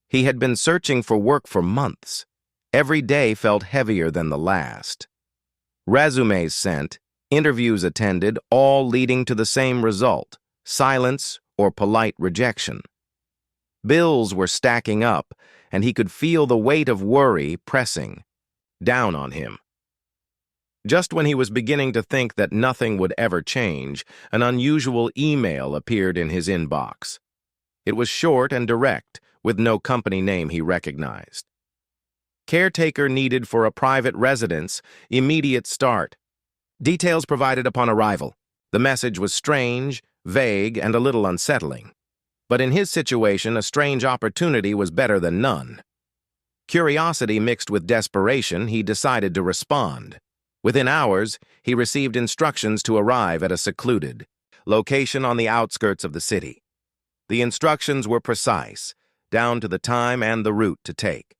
He had been searching for work for months. Every day felt heavier than the last. Resumes sent, interviews attended, all leading to the same result: silence or polite rejection. Bills were stacking up, and he could feel the weight of worry pressing down on him. Just when he was beginning to think that nothing would ever change, an unusual email appeared in his inbox. It was short and direct, with no company name he recognized. Caretaker needed for a private residence, immediate start. Details provided upon arrival. The message was strange, vague, and a little unsettling. But in his situation, a strange opportunity was better than none. Curiosity mixed with desperation, he decided to respond. Within hours, he received instructions to arrive at a secluded location on the outskirts of the city. The instructions were precise, down to the time and the route to take.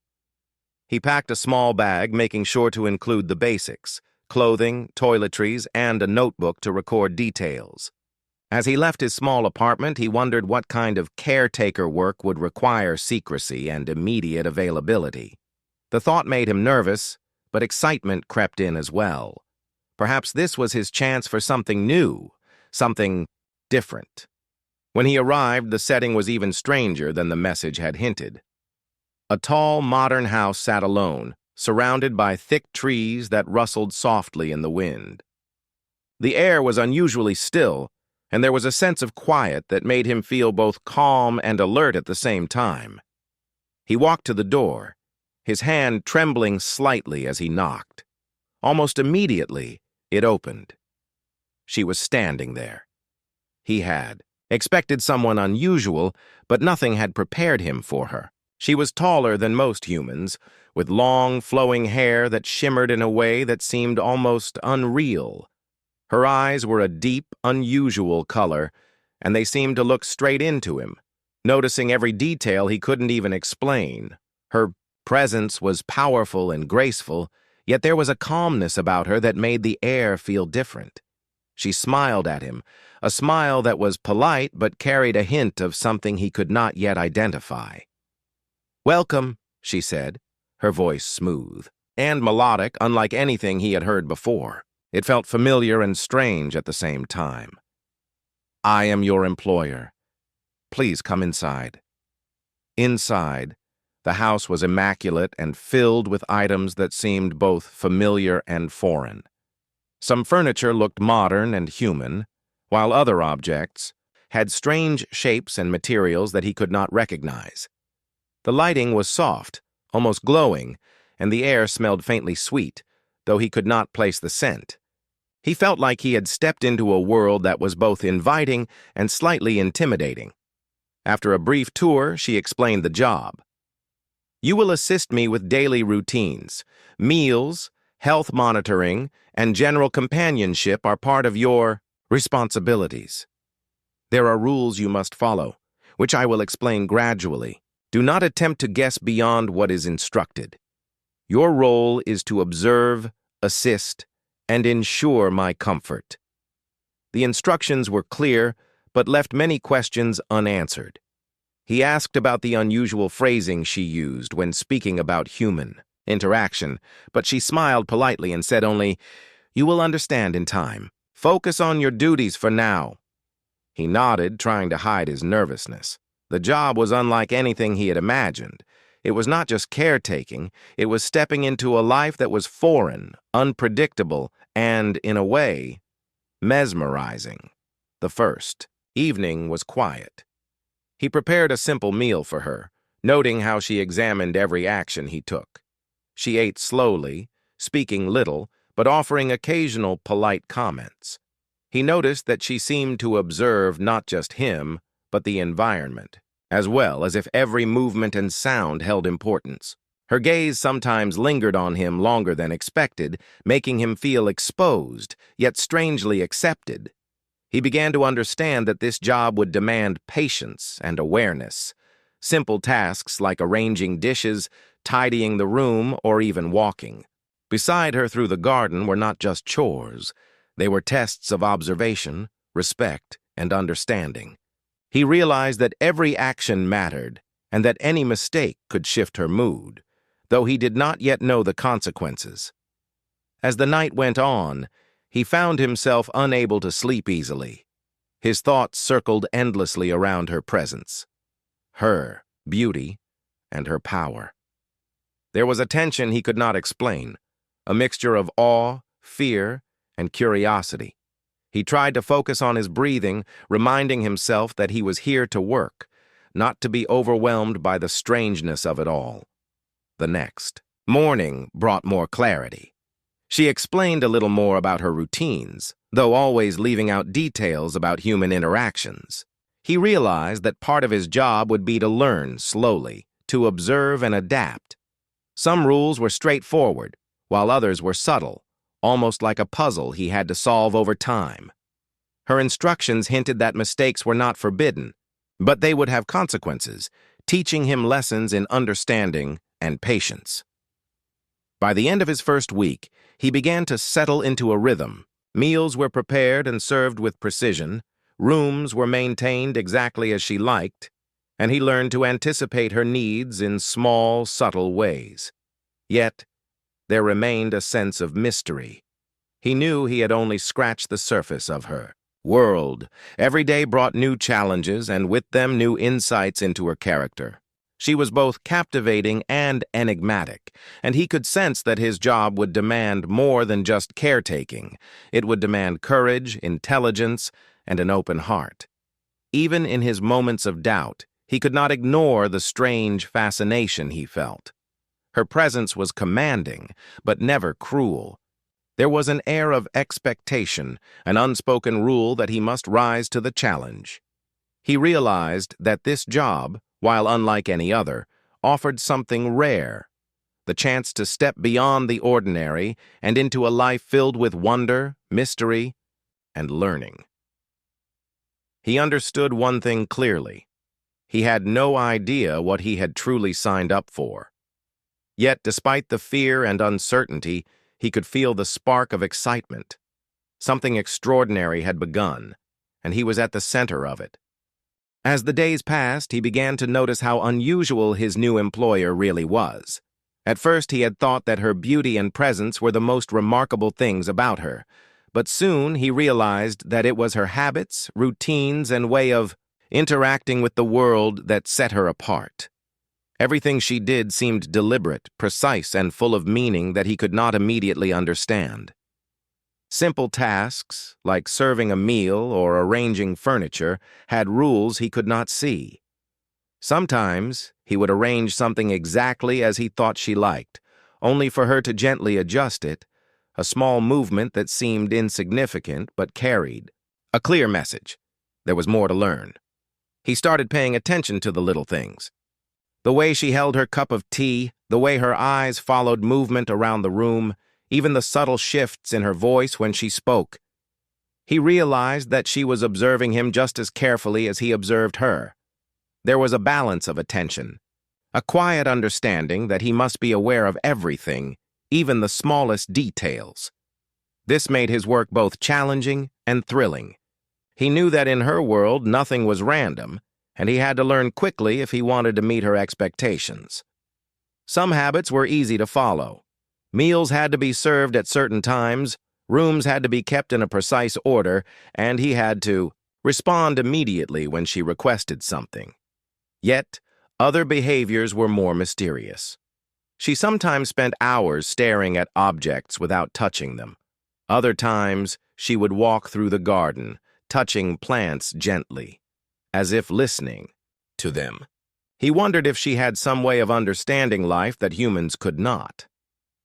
He packed a small bag, making sure to include the basics: clothing, toiletries, and a notebook to record details. As he left his small apartment, he wondered what kind of caretaker work would require secrecy and immediate availability. The thought made him nervous, but excitement crept in as well. Perhaps this was his chance for something new, something different. When he arrived, the setting was even stranger than the message had hinted. A tall, modern house sat alone, surrounded by thick trees that rustled softly in the wind. The air was unusually still, and there was a sense of quiet that made him feel both calm and alert at the same time. He walked to the door, his hand trembling slightly as he knocked. Almost immediately, it opened. She was standing there. He had expected someone unusual, but nothing had prepared him for her. She was taller than most humans, with long, flowing hair that shimmered in a way that seemed almost unreal. Her eyes were a deep, unusual color, and they seemed to look straight into him, noticing every detail he couldn't even explain. Her presence was powerful and graceful, yet there was a calmness about her that made the air feel different. She smiled at him, a smile that was polite but carried a hint of something he could not yet identify. "Welcome," she said, her voice smooth and melodic, unlike anything he had heard before. It felt familiar and strange at the same time. "I am your employer. Please come inside." Inside, the house was immaculate and filled with items that seemed both familiar and foreign. Some furniture looked modern and human, while other objects had strange shapes and materials that he could not recognize. The lighting was soft, almost glowing, and the air smelled faintly sweet, though he could not place the scent. He felt like he had stepped into a world that was both inviting and slightly intimidating. After a brief tour, she explained the job. "You will assist me with daily routines. Meals, health monitoring, and general companionship are part of your responsibilities. There are rules you must follow, which I will explain gradually. Do not attempt to guess beyond what is instructed. Your role is to observe, assist, and ensure my comfort." The instructions were clear, but left many questions unanswered. He asked about the unusual phrasing she used when speaking about human interaction, but she smiled politely and said only, "You will understand in time. Focus on your duties for now." He nodded, trying to hide his nervousness. The job was unlike anything he had imagined. It was not just caretaking, it was stepping into a life that was foreign, unpredictable, and, in a way, mesmerizing. The first evening was quiet. He prepared a simple meal for her, noting how she examined every action he took. She ate slowly, speaking little, but offering occasional polite comments. He noticed that she seemed to observe not just him, but the environment, as well as if every movement and sound held importance. Her gaze sometimes lingered on him longer than expected, making him feel exposed, yet strangely accepted. He began to understand that this job would demand patience and awareness. Simple tasks like arranging dishes, tidying the room, or even walking beside her through the garden were not just chores. They were tests of observation, respect, and understanding. He realized that every action mattered, and that any mistake could shift her mood, though he did not yet know the consequences. As the night went on, he found himself unable to sleep easily. His thoughts circled endlessly around her presence, her beauty, and her power. There was a tension he could not explain, a mixture of awe, fear, and curiosity. He tried to focus on his breathing, reminding himself that he was here to work, not to be overwhelmed by the strangeness of it all. The next morning brought more clarity. She explained a little more about her routines, though always leaving out details about human interactions. He realized that part of his job would be to learn slowly, to observe and adapt. Some rules were straightforward, while others were subtle, almost like a puzzle he had to solve over time. Her instructions hinted that mistakes were not forbidden, but they would have consequences, teaching him lessons in understanding and patience. By the end of his first week, he began to settle into a rhythm. Meals were prepared and served with precision, rooms were maintained exactly as she liked, and he learned to anticipate her needs in small, subtle ways. Yet, there remained a sense of mystery. He knew he had only scratched the surface of her world. Every day brought new challenges, and with them new insights into her character. She was both captivating and enigmatic, and he could sense that his job would demand more than just caretaking. It would demand courage, intelligence, and an open heart. Even in his moments of doubt, he could not ignore the strange fascination he felt. Her presence was commanding, but never cruel. There was an air of expectation, an unspoken rule that he must rise to the challenge. He realized that this job, while unlike any other, offered something rare, the chance to step beyond the ordinary and into a life filled with wonder, mystery, and learning. He understood one thing clearly. He had no idea what he had truly signed up for. Yet, despite the fear and uncertainty, he could feel the spark of excitement. Something extraordinary had begun, and he was at the center of it. As the days passed, he began to notice how unusual his new employer really was. At first, he had thought that her beauty and presence were the most remarkable things about her, but soon he realized that it was her habits, routines, and way of interacting with the world that set her apart. Everything she did seemed deliberate, precise, and full of meaning that he could not immediately understand. Simple tasks, like serving a meal or arranging furniture, had rules he could not see. Sometimes he would arrange something exactly as he thought she liked, only for her to gently adjust it, a small movement that seemed insignificant but carried a clear message. There was more to learn. He started paying attention to the little things. The way she held her cup of tea, the way her eyes followed movement around the room, even the subtle shifts in her voice when she spoke. He realized that she was observing him just as carefully as he observed her. There was a balance of attention, a quiet understanding that he must be aware of everything, even the smallest details. This made his work both challenging and thrilling. He knew that in her world nothing was random, and he had to learn quickly if he wanted to meet her expectations. Some habits were easy to follow. Meals had to be served at certain times, rooms had to be kept in a precise order, and he had to respond immediately when she requested something. Yet, other behaviors were more mysterious. She sometimes spent hours staring at objects without touching them. Other times, she would walk through the garden, touching plants gently, as if listening to them. He wondered if she had some way of understanding life that humans could not.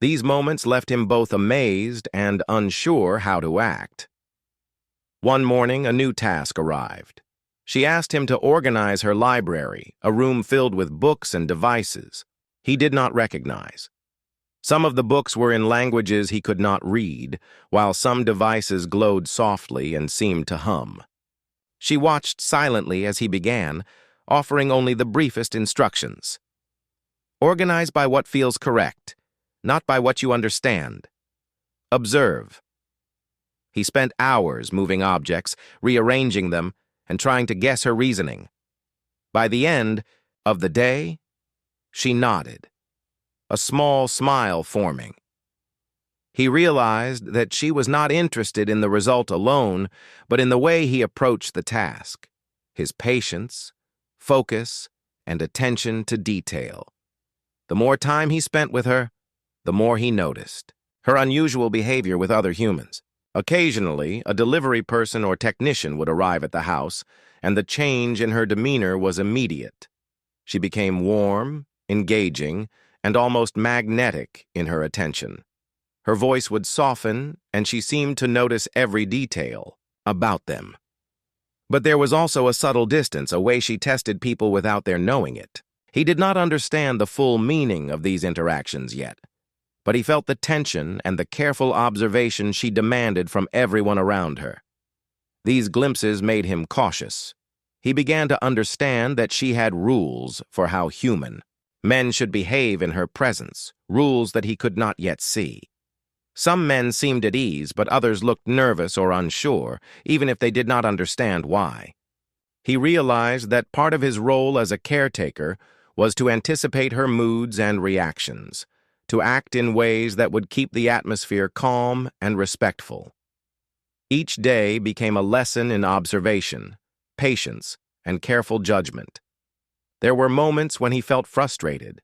These moments left him both amazed and unsure how to act. One morning, a new task arrived. She asked him to organize her library, a room filled with books and devices he did not recognize. Some of the books were in languages he could not read, while some devices glowed softly and seemed to hum. She watched silently as he began, offering only the briefest instructions. Organize by what feels correct, not by what you understand. Observe. He spent hours moving objects, rearranging them, and trying to guess her reasoning. By the end, of the day? She nodded, a small smile forming. He realized that she was not interested in the result alone, but in the way he approached the task, his patience, focus, and attention to detail. The more time he spent with her, the more he noticed her unusual behavior with other humans. Occasionally, a delivery person or technician would arrive at the house, and the change in her demeanor was immediate. She became warm, engaging, and almost magnetic in her attention. Her voice would soften, and she seemed to notice every detail about them. But there was also a subtle distance, a way she tested people without their knowing it. He did not understand the full meaning of these interactions yet, but he felt the tension and the careful observation she demanded from everyone around her. These glimpses made him cautious. He began to understand that she had rules for how human men should behave in her presence, rules that he could not yet see. Some men seemed at ease, but others looked nervous or unsure, even if they did not understand why. He realized that part of his role as a caretaker was to anticipate her moods and reactions, to act in ways that would keep the atmosphere calm and respectful. Each day became a lesson in observation, patience, and careful judgment. There were moments when he felt frustrated.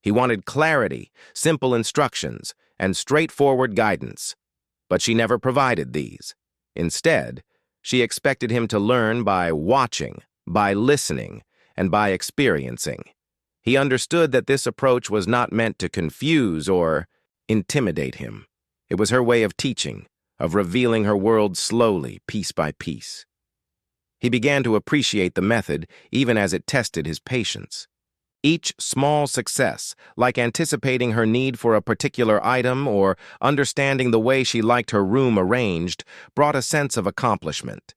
He wanted clarity, simple instructions, and straightforward guidance, but she never provided these. Instead, she expected him to learn by watching, by listening, and by experiencing. He understood that this approach was not meant to confuse or intimidate him. It was her way of teaching, of revealing her world slowly, piece by piece. He began to appreciate the method even as it tested his patience. Each small success, like anticipating her need for a particular item or understanding the way she liked her room arranged, brought a sense of accomplishment.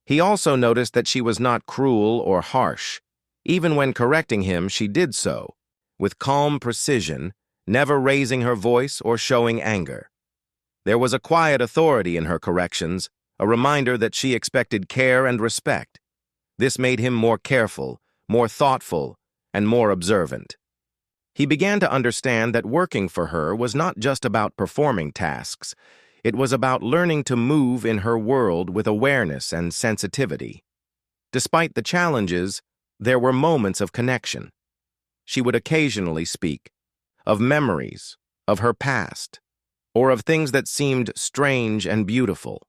He also noticed that she was not cruel or harsh. Even when correcting him, she did so with calm precision, never raising her voice or showing anger. There was a quiet authority in her corrections, a reminder that she expected care and respect. This made him more careful, more thoughtful, and more observant. He began to understand that working for her was not just about performing tasks. It was about learning to move in her world with awareness and sensitivity. Despite the challenges, there were moments of connection. She would occasionally speak of memories, of her past, or of things that seemed strange and beautiful.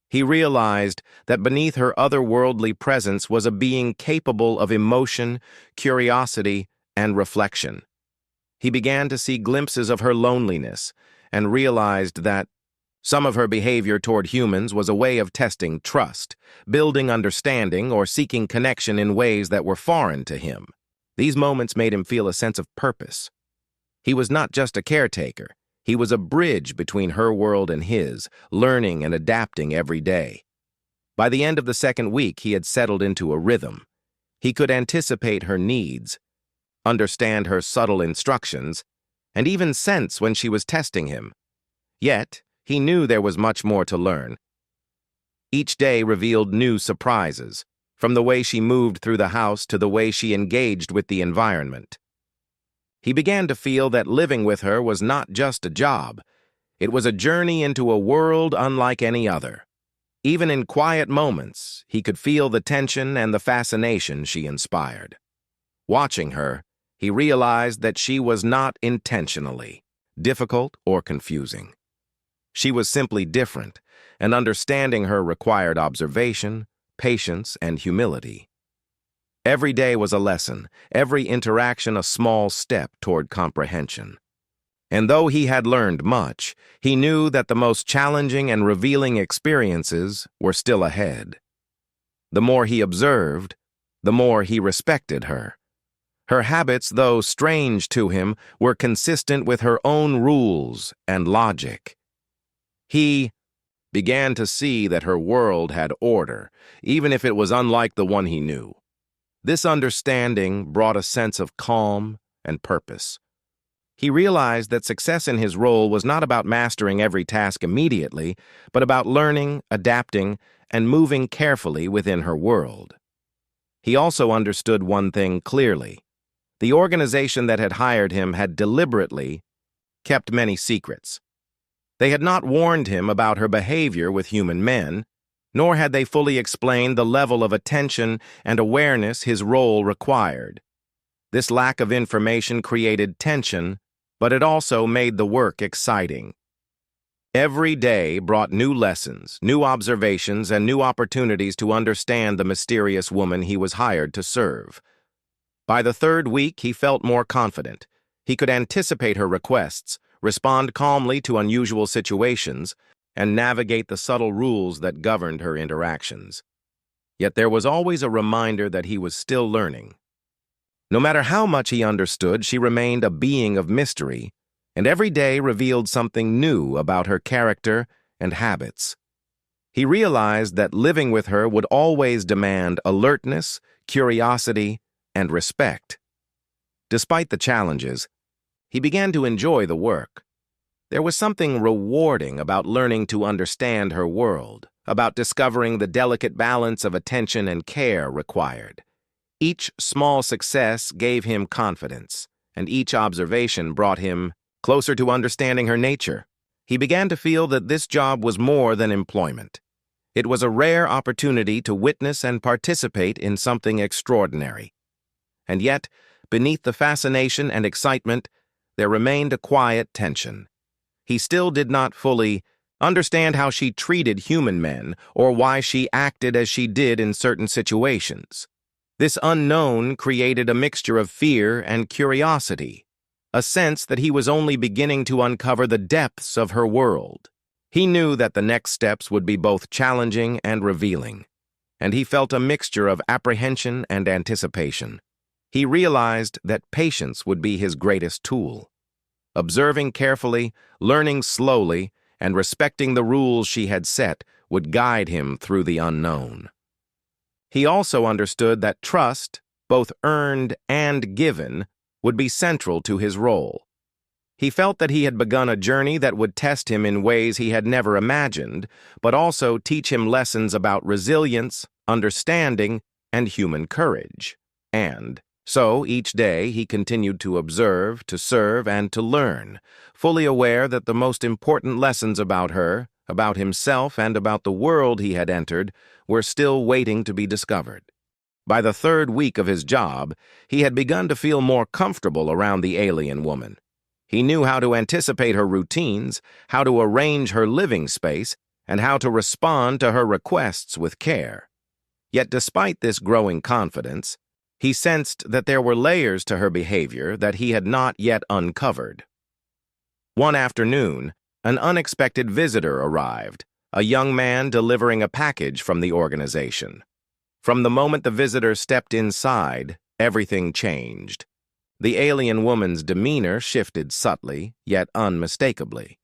He realized that beneath her otherworldly presence was a being capable of emotion, curiosity, and reflection. He began to see glimpses of her loneliness and realized that some of her behavior toward humans was a way of testing trust, building understanding, or seeking connection in ways that were foreign to him. These moments made him feel a sense of purpose. He was not just a caretaker. He was a bridge between her world and his, learning and adapting every day. By the end of the second week, he had settled into a rhythm. He could anticipate her needs, understand her subtle instructions, and even sense when she was testing him. Yet, he knew there was much more to learn. Each day revealed new surprises, from the way she moved through the house to the way she engaged with the environment. He began to feel that living with her was not just a job. It was a journey into a world unlike any other. Even in quiet moments, he could feel the tension and the fascination she inspired. Watching her, he realized that she was not intentionally difficult or confusing. She was simply different, and understanding her required observation, patience, and humility. Every day was a lesson, every interaction a small step toward comprehension. And though he had learned much, he knew that the most challenging and revealing experiences were still ahead. The more he observed, the more he respected her. Her habits, though strange to him, were consistent with her own rules and logic. He began to see that her world had order, even if it was unlike the one he knew. This understanding brought a sense of calm and purpose. He realized that success in his role was not about mastering every task immediately, but about learning, adapting, and moving carefully within her world. He also understood one thing clearly. The organization that had hired him had deliberately kept many secrets. They had not warned him about her behavior with human men, nor had they fully explained the level of attention and awareness his role required. This lack of information created tension, but it also made the work exciting. Every day brought new lessons, new observations, and new opportunities to understand the mysterious woman he was hired to serve. By the third week, he felt more confident. He could anticipate her requests, respond calmly to unusual situations, and navigate the subtle rules that governed her interactions. Yet there was always a reminder that he was still learning. No matter how much he understood, she remained a being of mystery, and every day revealed something new about her character and habits. He realized that living with her would always demand alertness, curiosity, and respect. Despite the challenges, he began to enjoy the work. There was something rewarding about learning to understand her world, about discovering the delicate balance of attention and care required. Each small success gave him confidence, and each observation brought him closer to understanding her nature. He began to feel that this job was more than employment. It was a rare opportunity to witness and participate in something extraordinary. And yet, beneath the fascination and excitement, there remained a quiet tension. He still did not fully understand how she treated human men or why she acted as she did in certain situations. This unknown created a mixture of fear and curiosity, a sense that he was only beginning to uncover the depths of her world. He knew that the next steps would be both challenging and revealing, and he felt a mixture of apprehension and anticipation. He realized that patience would be his greatest tool. Observing carefully, learning slowly, and respecting the rules she had set would guide him through the unknown. He also understood that trust, both earned and given, would be central to his role. He felt that he had begun a journey that would test him in ways he had never imagined, but also teach him lessons about resilience, understanding, and human courage. And so, each day, he continued to observe, to serve, and to learn, fully aware that the most important lessons about her, about himself, and about the world he had entered were still waiting to be discovered. By the third week of his job, he had begun to feel more comfortable around the alien woman. He knew how to anticipate her routines, how to arrange her living space, and how to respond to her requests with care. Yet despite this growing confidence, he sensed that there were layers to her behavior that he had not yet uncovered. One afternoon, an unexpected visitor arrived, a young man delivering a package from the organization. From the moment the visitor stepped inside, everything changed. The alien woman's demeanor shifted subtly, yet unmistakably.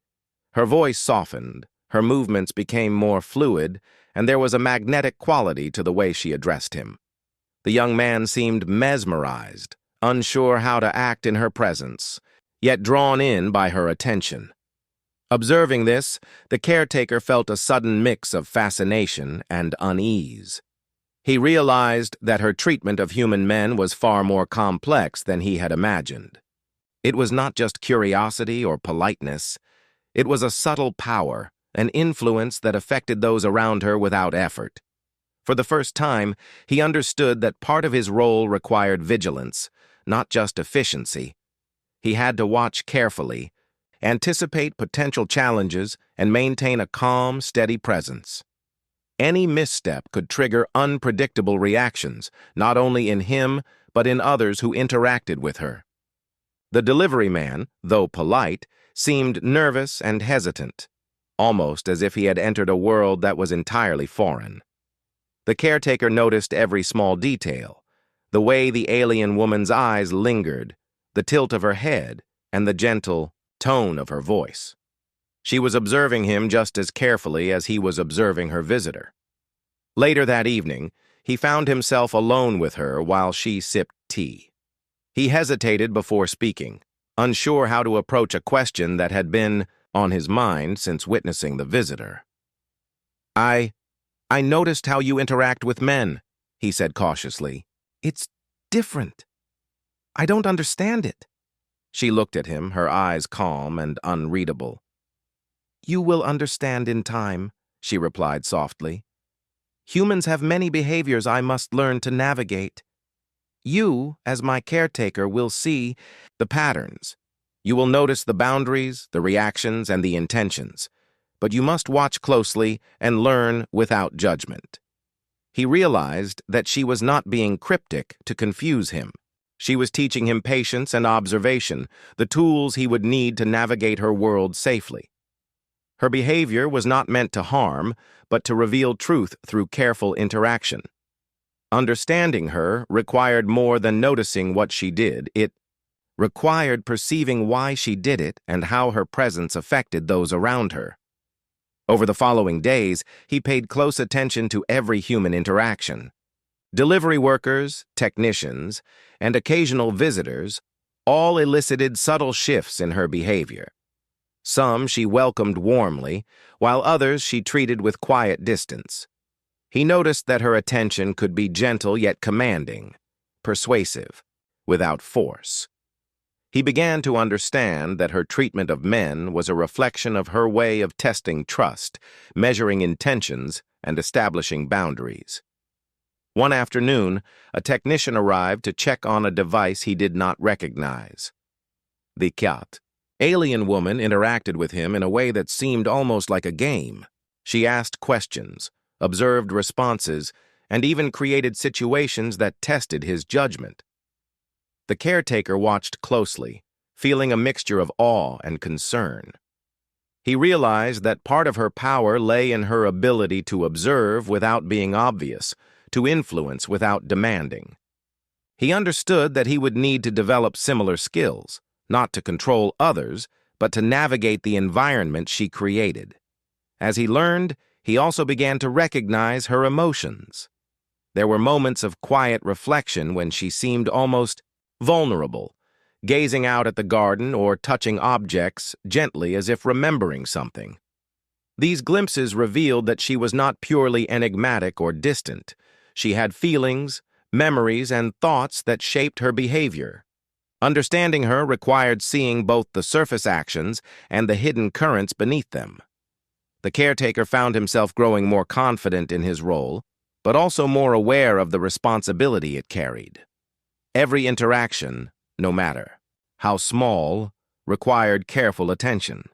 Her voice softened, her movements became more fluid, and there was a magnetic quality to the way she addressed him. The young man seemed mesmerized, unsure how to act in her presence, yet drawn in by her attention. Observing this, the caretaker felt a sudden mix of fascination and unease. He realized that her treatment of human men was far more complex than he had imagined. It was not just curiosity or politeness. It was a subtle power, an influence that affected those around her without effort. For the first time, he understood that part of his role required vigilance, not just efficiency. He had to watch carefully, anticipate potential challenges, and maintain a calm, steady presence. Any misstep could trigger unpredictable reactions, not only in him, but in others who interacted with her. The delivery man, though polite, seemed nervous and hesitant, almost as if he had entered a world that was entirely foreign. The caretaker noticed every small detail, the way the alien woman's eyes lingered, the tilt of her head, and the gentle tone of her voice. She was observing him just as carefully as he was observing her visitor. Later that evening, he found himself alone with her while she sipped tea. He hesitated before speaking, unsure how to approach a question that had been on his mind since witnessing the visitor. I noticed how you interact with men," he said cautiously. "It's different." I don't understand it. She looked at him, her eyes calm and unreadable. You will understand in time, she replied softly. Humans have many behaviors I must learn to navigate. You, as my caretaker, will see the patterns. You will notice the boundaries, the reactions, and the intentions. But you must watch closely and learn without judgment. He realized that she was not being cryptic to confuse him. She was teaching him patience and observation, the tools he would need to navigate her world safely. Her behavior was not meant to harm, but to reveal truth through careful interaction. Understanding her required more than noticing what she did. It required perceiving why she did it and how her presence affected those around her. Over the following days, he paid close attention to every human interaction. Delivery workers, technicians, and occasional visitors all elicited subtle shifts in her behavior. Some she welcomed warmly, while others she treated with quiet distance. He noticed that her attention could be gentle yet commanding, persuasive, without force. He began to understand that her treatment of men was a reflection of her way of testing trust, measuring intentions, and establishing boundaries. One afternoon, a technician arrived to check on a device he did not recognize. The Kyat, alien woman, interacted with him in a way that seemed almost like a game. She asked questions, observed responses, and even created situations that tested his judgment. The caretaker watched closely, feeling a mixture of awe and concern. He realized that part of her power lay in her ability to observe without being obvious, to influence without demanding. He understood that he would need to develop similar skills, not to control others, but to navigate the environment she created. As he learned, he also began to recognize her emotions. There were moments of quiet reflection when she seemed almost vulnerable, gazing out at the garden or touching objects gently as if remembering something. These glimpses revealed that she was not purely enigmatic or distant. She had feelings, memories, and thoughts that shaped her behavior. Understanding her required seeing both the surface actions and the hidden currents beneath them. The caretaker found himself growing more confident in his role, but also more aware of the responsibility it carried. Every interaction, no matter how small, required careful attention.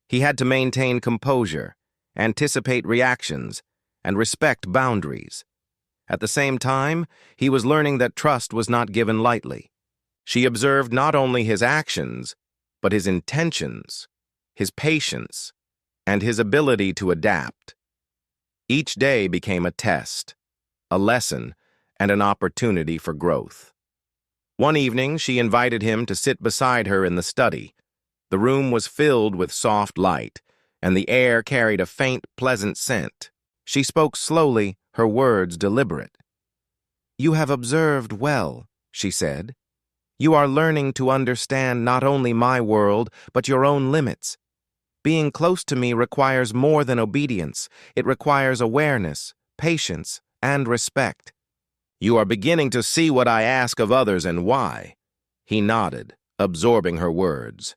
He had to maintain composure, anticipate reactions, and respect boundaries. At the same time, he was learning that trust was not given lightly. She observed not only his actions, but his intentions, his patience, and his ability to adapt. Each day became a test, a lesson, and an opportunity for growth. One evening, she invited him to sit beside her in the study. The room was filled with soft light, and the air carried a faint, pleasant scent. She spoke slowly, her words deliberate. "You have observed well," she said. "You are learning to understand not only my world, but your own limits. Being close to me requires more than obedience. It requires awareness, patience, and respect. You are beginning to see what I ask of others and why." He nodded, absorbing her words.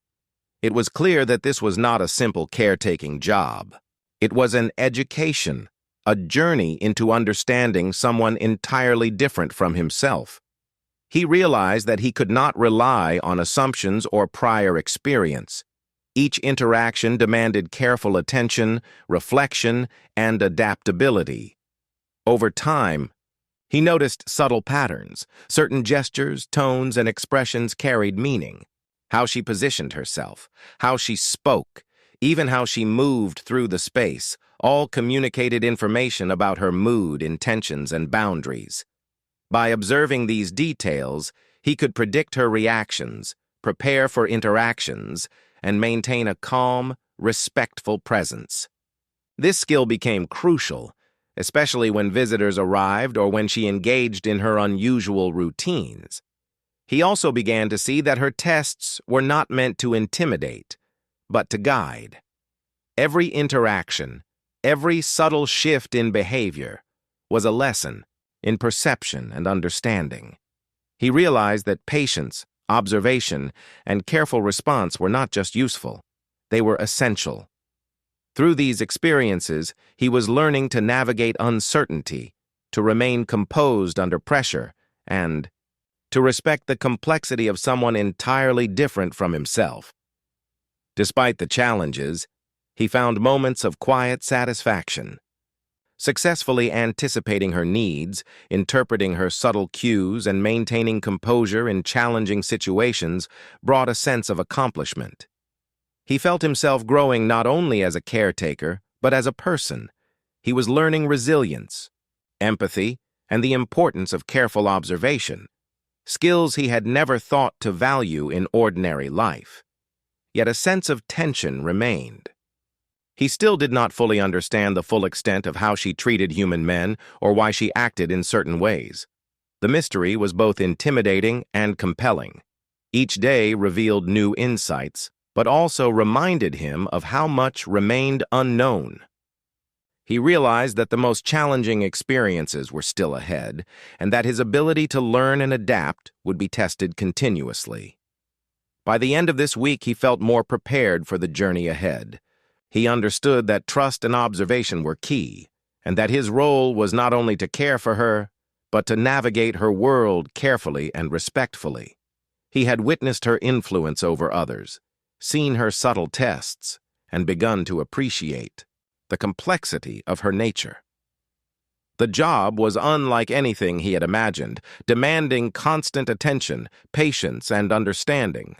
It was clear that this was not a simple caretaking job. It was an education, a journey into understanding someone entirely different from himself. He realized that he could not rely on assumptions or prior experience. Each interaction demanded careful attention, reflection, and adaptability. Over time, he noticed subtle patterns. Certain gestures, tones, and expressions carried meaning. How she positioned herself, how she spoke, even how she moved through the space, all communicated information about her mood, intentions, and boundaries. By observing these details, he could predict her reactions, prepare for interactions, and maintain a calm, respectful presence. This skill became crucial, especially when visitors arrived or when she engaged in her unusual routines. He also began to see that her tests were not meant to intimidate, but to guide. Every interaction, every subtle shift in behavior, was a lesson in perception and understanding. He realized that patience, observation, and careful response were not just useful, they were essential. Through these experiences, he was learning to navigate uncertainty, to remain composed under pressure, and to respect the complexity of someone entirely different from himself. Despite the challenges, he found moments of quiet satisfaction. Successfully anticipating her needs, interpreting her subtle cues, and maintaining composure in challenging situations brought a sense of accomplishment. He felt himself growing not only as a caretaker, but as a person. He was learning resilience, empathy, and the importance of careful observation, skills he had never thought to value in ordinary life. Yet a sense of tension remained. He still did not fully understand the full extent of how she treated human men or why she acted in certain ways. The mystery was both intimidating and compelling. Each day revealed new insights, but also reminded him of how much remained unknown. He realized that the most challenging experiences were still ahead, and that his ability to learn and adapt would be tested continuously. By the end of this week, he felt more prepared for the journey ahead. He understood that trust and observation were key, and that his role was not only to care for her, but to navigate her world carefully and respectfully. He had witnessed her influence over others, seen her subtle tests, and begun to appreciate the complexity of her nature. The job was unlike anything he had imagined, demanding constant attention, patience, and understanding.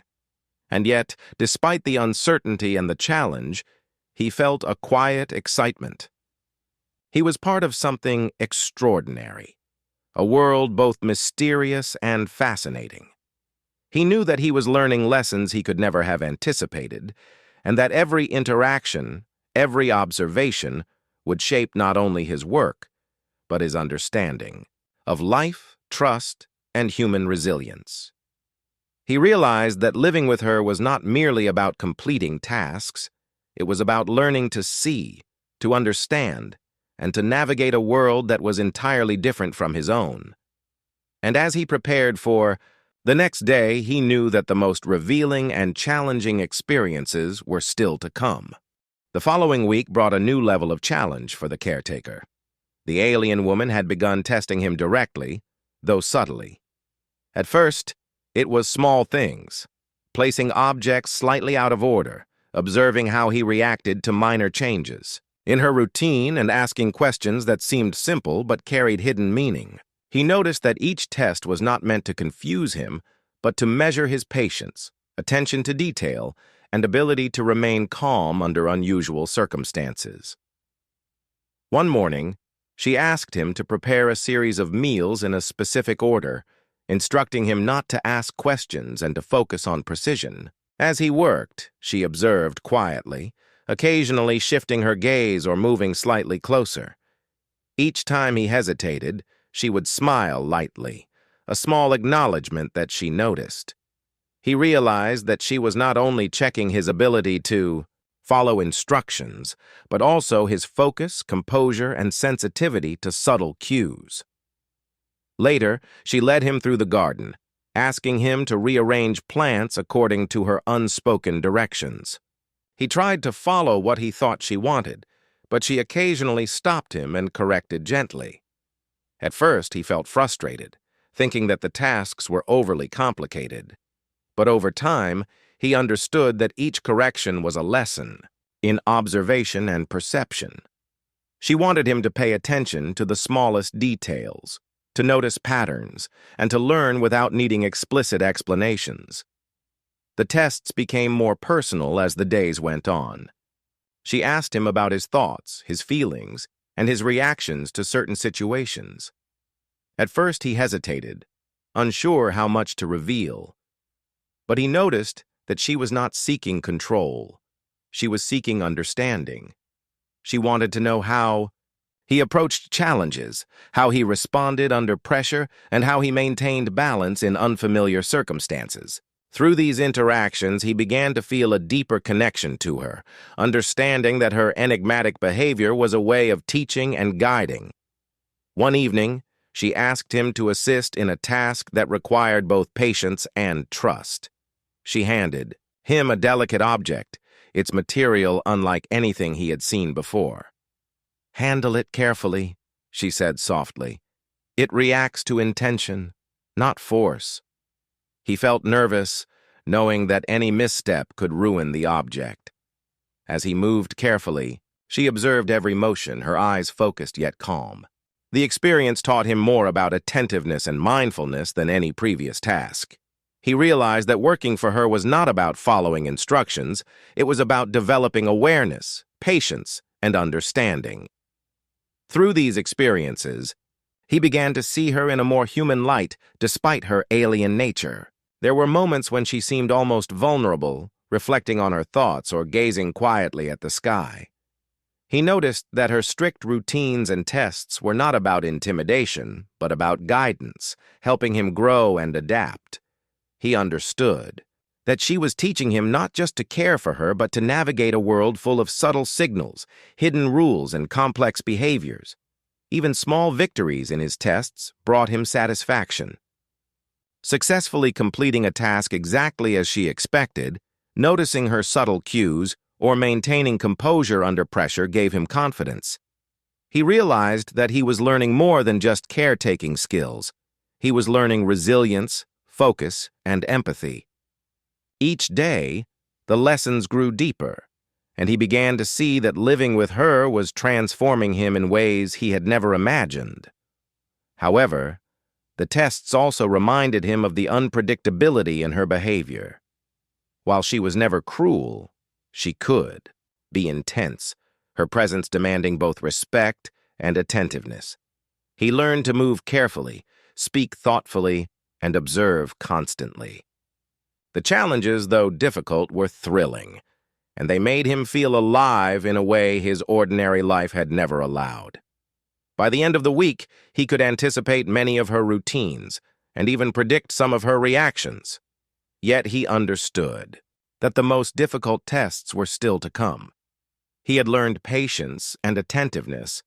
And yet, despite the uncertainty and the challenge, he felt a quiet excitement. He was part of something extraordinary, a world both mysterious and fascinating. He knew that he was learning lessons he could never have anticipated, and that every interaction, every observation, would shape not only his work, but his understanding of life, trust, and human resilience. He realized that living with her was not merely about completing tasks. It was about learning to see, to understand, and to navigate a world that was entirely different from his own. And as he prepared for the next day, he knew that the most revealing and challenging experiences were still to come. The following week brought a new level of challenge for the caretaker. The alien woman had begun testing him directly, though subtly. At first, it was small things, placing objects slightly out of order, observing how he reacted to minor changes. In her routine and asking questions that seemed simple but carried hidden meaning, he noticed that each test was not meant to confuse him, but to measure his patience, attention to detail, and ability to remain calm under unusual circumstances. One morning, she asked him to prepare a series of meals in a specific order, instructing him not to ask questions and to focus on precision. As he worked, she observed quietly, occasionally shifting her gaze or moving slightly closer. Each time he hesitated, she would smile lightly, a small acknowledgement that she noticed. He realized that she was not only checking his ability to follow instructions, but also his focus, composure, and sensitivity to subtle cues. Later, she led him through the garden, asking him to rearrange plants according to her unspoken directions. He tried to follow what he thought she wanted, but she occasionally stopped him and corrected gently. At first, he felt frustrated, thinking that the tasks were overly complicated. But over time, he understood that each correction was a lesson in observation and perception. She wanted him to pay attention to the smallest details, to notice patterns, and to learn without needing explicit explanations. The tests became more personal as the days went on. She asked him about his thoughts, his feelings, and his reactions to certain situations. At first he hesitated, unsure how much to reveal. But he noticed that she was not seeking control. She was seeking understanding. She wanted to know how he approached challenges, how he responded under pressure, and how he maintained balance in unfamiliar circumstances. Through these interactions, he began to feel a deeper connection to her, understanding that her enigmatic behavior was a way of teaching and guiding. One evening, She asked him to assist in a task that required both patience and trust. She handed him a delicate object, its material unlike anything he had seen before. "Handle it carefully," she said softly. "It reacts to intention, not force." He felt nervous, knowing that any misstep could ruin the object. As he moved carefully, she observed every motion, her eyes focused yet calm. The experience taught him more about attentiveness and mindfulness than any previous task. He realized that working for her was not about following instructions, it was about developing awareness, patience, and understanding. Through these experiences, he began to see her in a more human light despite her alien nature. There were moments when she seemed almost vulnerable, reflecting on her thoughts or gazing quietly at the sky. He noticed that her strict routines and tests were not about intimidation, but about guidance, helping him grow and adapt. He understood that she was teaching him not just to care for her, but to navigate a world full of subtle signals, hidden rules, and complex behaviors. Even small victories in his tests brought him satisfaction. Successfully completing a task exactly as she expected, noticing her subtle cues, or maintaining composure under pressure gave him confidence. He realized that he was learning more than just caretaking skills. He was learning resilience, focus, and empathy. Each day, the lessons grew deeper, and he began to see that living with her was transforming him in ways he had never imagined. However, the tests also reminded him of the unpredictability in her behavior. While she was never cruel, she could be intense, her presence demanding both respect and attentiveness. He learned to move carefully, speak thoughtfully, and observe constantly. The challenges, though difficult, were thrilling, and they made him feel alive in a way his ordinary life had never allowed. By the end of the week, he could anticipate many of her routines and even predict some of her reactions. Yet he understood that the most difficult tests were still to come. He had learned patience and attentiveness,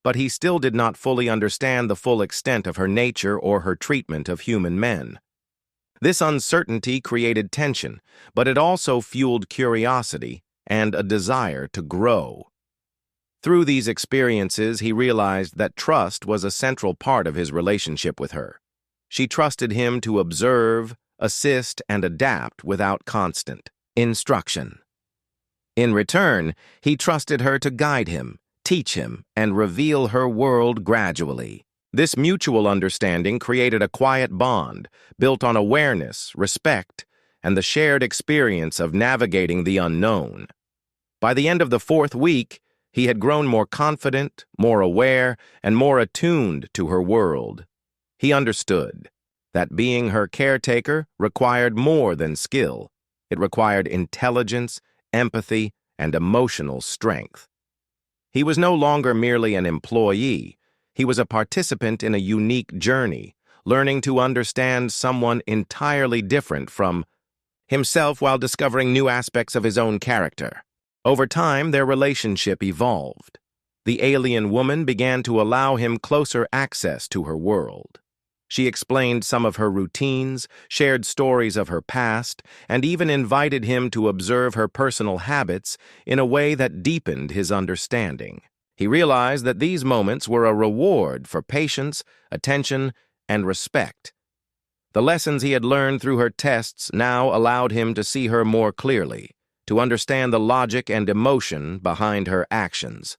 but he still did not fully understand the full extent of her nature or her treatment of human men. This uncertainty created tension, but it also fueled curiosity and a desire to grow. Through these experiences, he realized that trust was a central part of his relationship with her. She trusted him to observe, assist, and adapt without constant instruction. In return, he trusted her to guide him, teach him, and reveal her world gradually. This mutual understanding created a quiet bond, built on awareness, respect, and the shared experience of navigating the unknown. By the end of the 4th week, he had grown more confident, more aware, and more attuned to her world. He understood that being her caretaker required more than skill. It required intelligence, empathy, and emotional strength. He was no longer merely an employee. He was a participant in a unique journey, learning to understand someone entirely different from himself while discovering new aspects of his own character. Over time, their relationship evolved. The alien woman began to allow him closer access to her world. She explained some of her routines, shared stories of her past, and even invited him to observe her personal habits in a way that deepened his understanding. He realized that these moments were a reward for patience, attention, and respect. The lessons he had learned through her tests now allowed him to see her more clearly, to understand the logic and emotion behind her actions.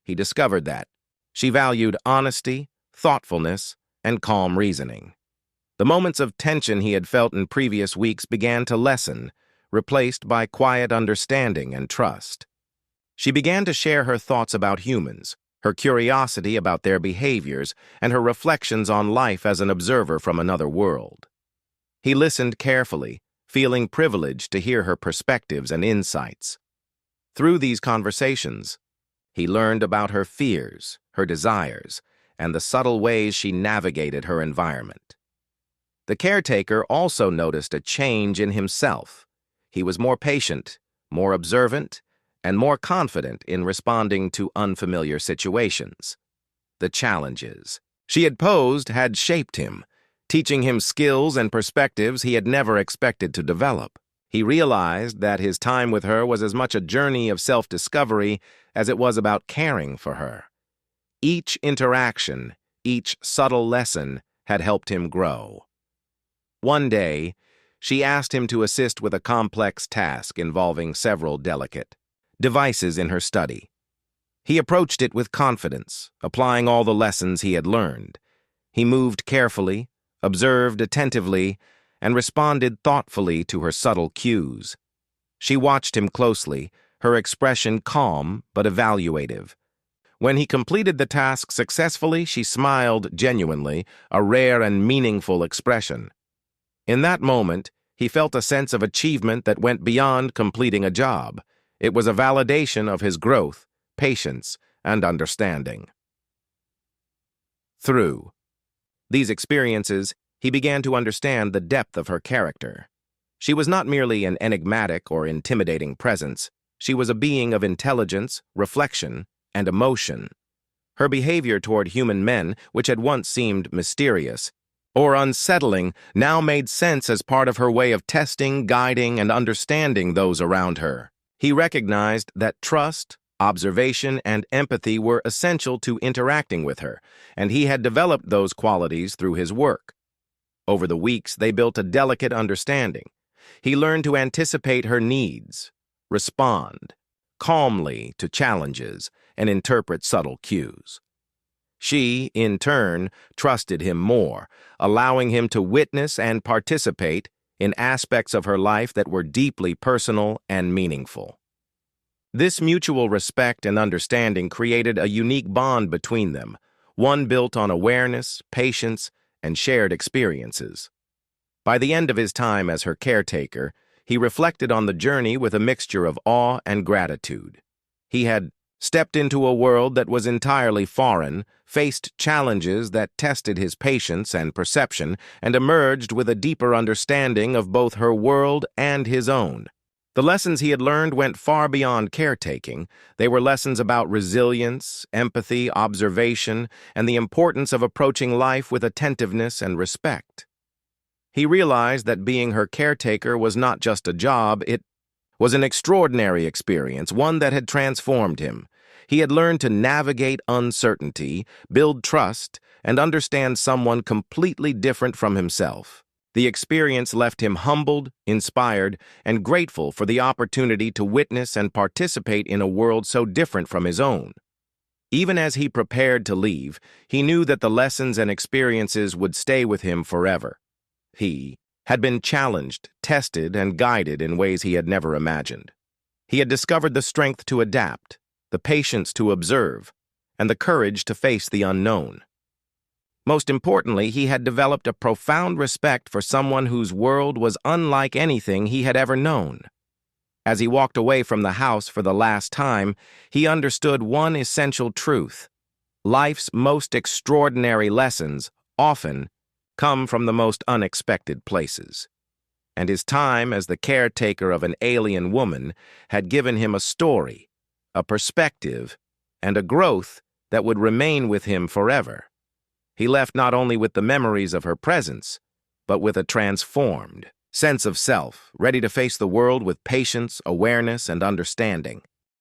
He discovered that she valued honesty, thoughtfulness, and calm reasoning. The moments of tension he had felt in previous weeks began to lessen, replaced by quiet understanding and trust. She began to share her thoughts about humans, her curiosity about their behaviors, and her reflections on life as an observer from another world. He listened carefully, feeling privileged to hear her perspectives and insights. Through these conversations, he learned about her fears, her desires, and the subtle ways she navigated her environment. The caretaker also noticed a change in himself. He was more patient, more observant, and more confident in responding to unfamiliar situations. The challenges, She had posed had shaped him, teaching him skills and perspectives he had never expected to develop. He realized that his time with her was as much a journey of self-discovery as it was about caring for her. Each interaction, each subtle lesson had helped him grow. One day, she asked him to assist with a complex task involving several delicate devices in her study. He approached it with confidence, applying all the lessons he had learned. He moved carefully, observed attentively, and responded thoughtfully to her subtle cues. She watched him closely, her expression calm but evaluative. When he completed the task successfully, she smiled genuinely, a rare and meaningful expression. In that moment, he felt a sense of achievement that went beyond completing a job. It was a validation of his growth, patience, and understanding. Through these experiences, he began to understand the depth of her character. She was not merely an enigmatic or intimidating presence. She was a being of intelligence, reflection, and emotion. Her behavior toward human men, which had once seemed mysterious or unsettling, now made sense as part of her way of testing, guiding, and understanding those around her. He recognized that trust, observation, and empathy were essential to interacting with her, and he had developed those qualities through his work. Over the weeks, they built a delicate understanding. He learned to anticipate her needs, respond calmly to challenges, and interpret subtle cues. She, in turn, trusted him more, allowing him to witness and participate in aspects of her life that were deeply personal and meaningful. This mutual respect and understanding created a unique bond between them, one built on awareness, patience, and shared experiences. By the end of his time as her caretaker, he reflected on the journey with a mixture of awe and gratitude. He had stepped into a world that was entirely foreign, faced challenges that tested his patience and perception, and emerged with a deeper understanding of both her world and his own. The lessons he had learned went far beyond caretaking. They were lessons about resilience, empathy, observation, and the importance of approaching life with attentiveness and respect. He realized that being her caretaker was not just a job, it was an extraordinary experience, one that had transformed him. He had learned to navigate uncertainty, build trust, and understand someone completely different from himself. The experience left him humbled, inspired, and grateful for the opportunity to witness and participate in a world so different from his own. Even as he prepared to leave, he knew that the lessons and experiences would stay with him forever. He had been challenged, tested, and guided in ways he had never imagined. He had discovered the strength to adapt, the patience to observe, and the courage to face the unknown. Most importantly, he had developed a profound respect for someone whose world was unlike anything he had ever known. As he walked away from the house for the last time, he understood one essential truth. Life's most extraordinary lessons often come from the most unexpected places. And his time as the caretaker of an alien woman had given him a story, a perspective, and a growth that would remain with him forever. He left not only with the memories of her presence, but with a transformed sense of self, ready to face the world with patience, awareness, and understanding.